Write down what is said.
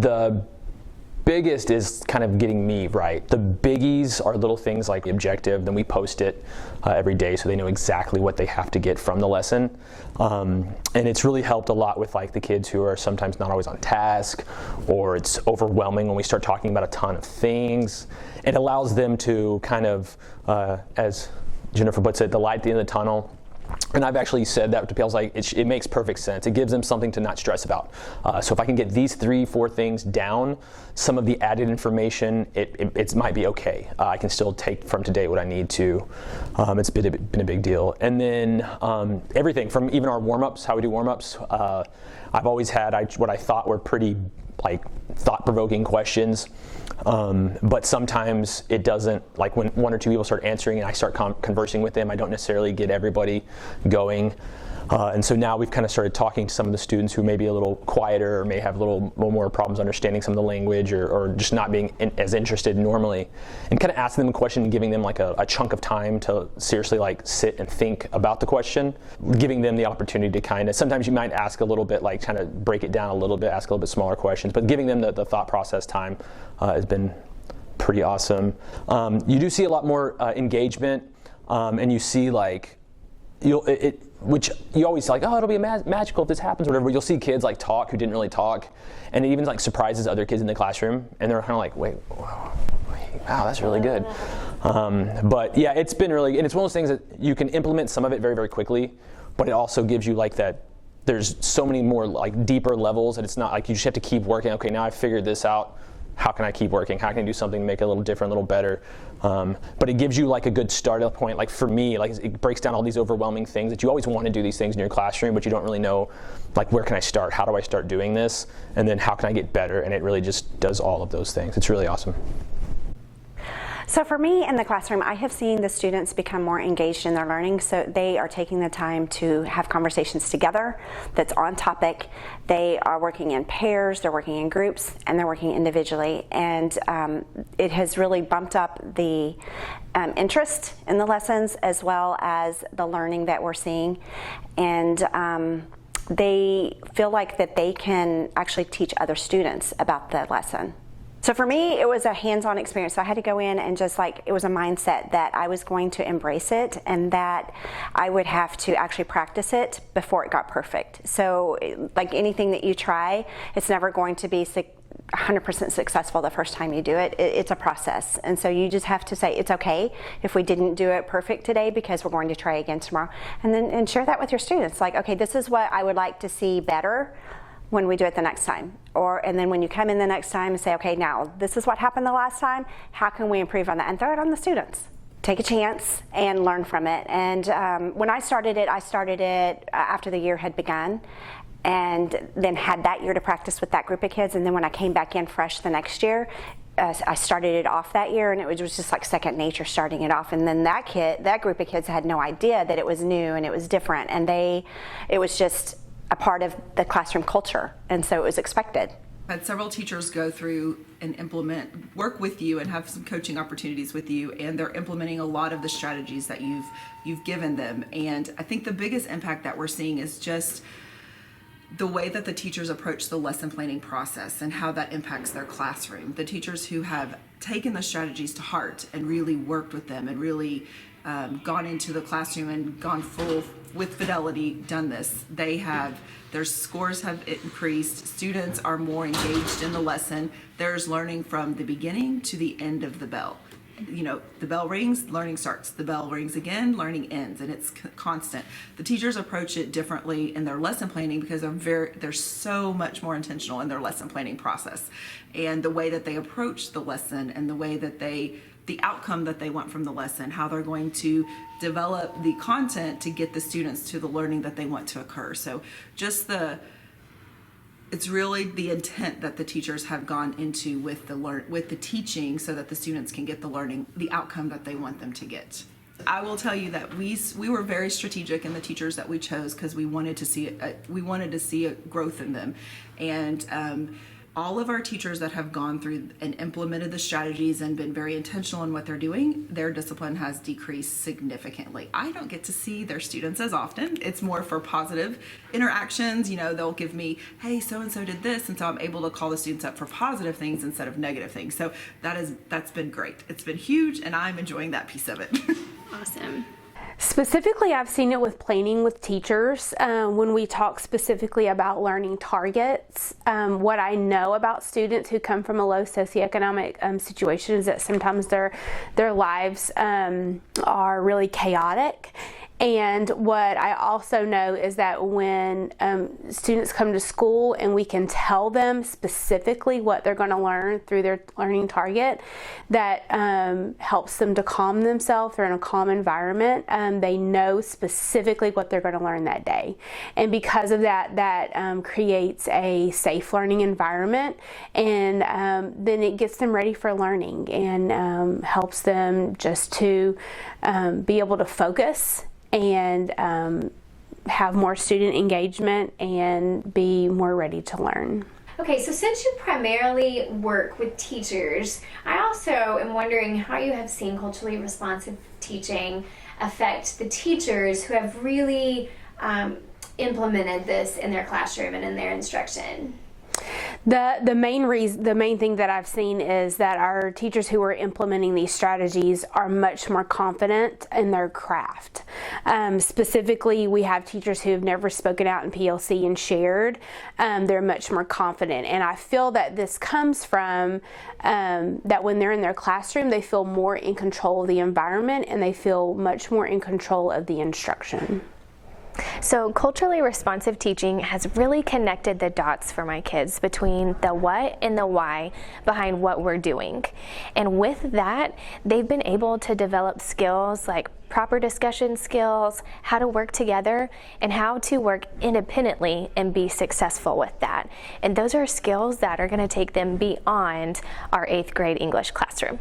The biggest is kind of getting me right. The biggies are little things like the objective, then we post it every day so they know exactly what they have to get from the lesson. And it's really helped a lot with like the kids who are sometimes not always on task, or it's overwhelming when we start talking about a ton of things. It allows them to kind of, as Jennifer puts it, the light at the end of the tunnel. And I've actually said that to people, like it makes perfect sense. It gives them something to not stress about. So if I can get these 3-4 things down, some of the added information, it might be okay. I can still take from today what I need to. It's been a big deal. And then everything from even our warm-ups, how we do warm-ups. I've always had what I thought were pretty like thought-provoking questions. But sometimes it doesn't, like when 1 or 2 people start answering and I start conversing with them, I don't necessarily get everybody going. And so now we've kind of started talking to some of the students who may be a little quieter or may have a little more problems understanding some of the language or just not being as interested normally, and kind of asking them a question and giving them like a chunk of time to seriously like sit and think about the question, giving them the opportunity to kind of, sometimes you might ask a little bit, like kind of break it down a little bit, ask a little bit smaller questions, but giving them the thought process time has been pretty awesome. You do see a lot more engagement, and you see like, which you always like, oh, it'll be magical if this happens or whatever. You'll see kids like talk who didn't really talk, and it even like surprises other kids in the classroom, and they're kind of like, wait, wow, that's really good. But yeah, it's been really, and it's one of those things that you can implement some of it very, very quickly, but it also gives you like that, there's so many more like deeper levels that it's not like you just have to keep working. Okay, now I've figured this out. How can I keep working? How can I do something to make it a little different, a little better? But it gives you like a good starting point. Like for me, like it breaks down all these overwhelming things that you always want to do these things in your classroom, but you don't really know, like where can I start? How do I start doing this? And then how can I get better? And it really just does all of those things. It's really awesome. So for me in the classroom, I have seen the students become more engaged in their learning, so they are taking the time to have conversations together that's on topic. They are working in pairs, they're working in groups, and they're working individually, and it has really bumped up the interest in the lessons as well as the learning that we're seeing. And they feel like that they can actually teach other students about the lesson. So for me, it was a hands-on experience. So I had to go in and just like, it was a mindset that I was going to embrace it and that I would have to actually practice it before it got perfect. So like anything that you try, it's never going to be 100% successful the first time you do it. It's a process. And so you just have to say, it's okay if we didn't do it perfect today because we're going to try again tomorrow. And share that with your students. Like, okay, this is what I would like to see better when we do it the next time. And then when you come in the next time and say, okay, now this is what happened the last time, how can we improve on that? And throw it on the students. Take a chance and learn from it. And when I started it after the year had begun, and then had that year to practice with that group of kids. And then when I came back in fresh the next year, I started it off that year, and it was just like second nature starting it off. And then that group of kids had no idea that it was new and it was different, and it was just a part of the classroom culture, and so it was expected. I've had several teachers go through and work with you and have some coaching opportunities with you, and they're implementing a lot of the strategies that you've given them. And I think the biggest impact that we're seeing is just the way that the teachers approach the lesson planning process and how that impacts their classroom. The teachers who have taken the strategies to heart and really worked with them and really gone into the classroom and gone full with fidelity, done this. Their scores have increased. Students are more engaged in the lesson. There's learning from the beginning to the end of the bell. You know, the bell rings, learning starts. The bell rings again, learning ends, and it's constant. The teachers approach it differently in their lesson planning because they're so much more intentional in their lesson planning process, and the way that they approach the lesson and the way that the outcome that they want from the lesson, how they're going to develop the content to get the students to the learning that they want to occur. So it's really the intent that the teachers have gone into with the teaching so that the students can get the learning, the outcome that they want them to get. I will tell you that we were very strategic in the teachers that we chose because we wanted to see a growth in them. And all of our teachers that have gone through and implemented the strategies and been very intentional in what they're doing, their discipline has decreased significantly. I don't get to see their students as often. It's more for positive interactions. You know, they'll give me, hey, so-and-so did this, and so I'm able to call the students up for positive things instead of negative things. So that's been great. It's been huge, and I'm enjoying that piece of it. Awesome. Specifically, I've seen it with planning with teachers. When we talk specifically about learning targets, what I know about students who come from a low socioeconomic situation is that sometimes their lives are really chaotic. And what I also know is that when students come to school and we can tell them specifically what they're going to learn through their learning target, that helps them to calm themselves. They're in a calm environment. They know specifically what they're going to learn that day. And because of that, that creates a safe learning environment, and then it gets them ready for learning and helps them just to be able to focus and have more student engagement and be more ready to learn. Okay, so since you primarily work with teachers, I also am wondering how you have seen culturally responsive teaching affect the teachers who have really implemented this in their classroom and in their instruction. The main thing that I've seen is that our teachers who are implementing these strategies are much more confident in their craft. Specifically, we have teachers who have never spoken out in PLC and shared. They're much more confident, and I feel that this comes from that when they're in their classroom, they feel more in control of the environment, and they feel much more in control of the instruction. So culturally responsive teaching has really connected the dots for my kids between the what and the why behind what we're doing. And with that, they've been able to develop skills like proper discussion skills, how to work together, and how to work independently and be successful with that. And those are skills that are going to take them beyond our 8th grade English classroom.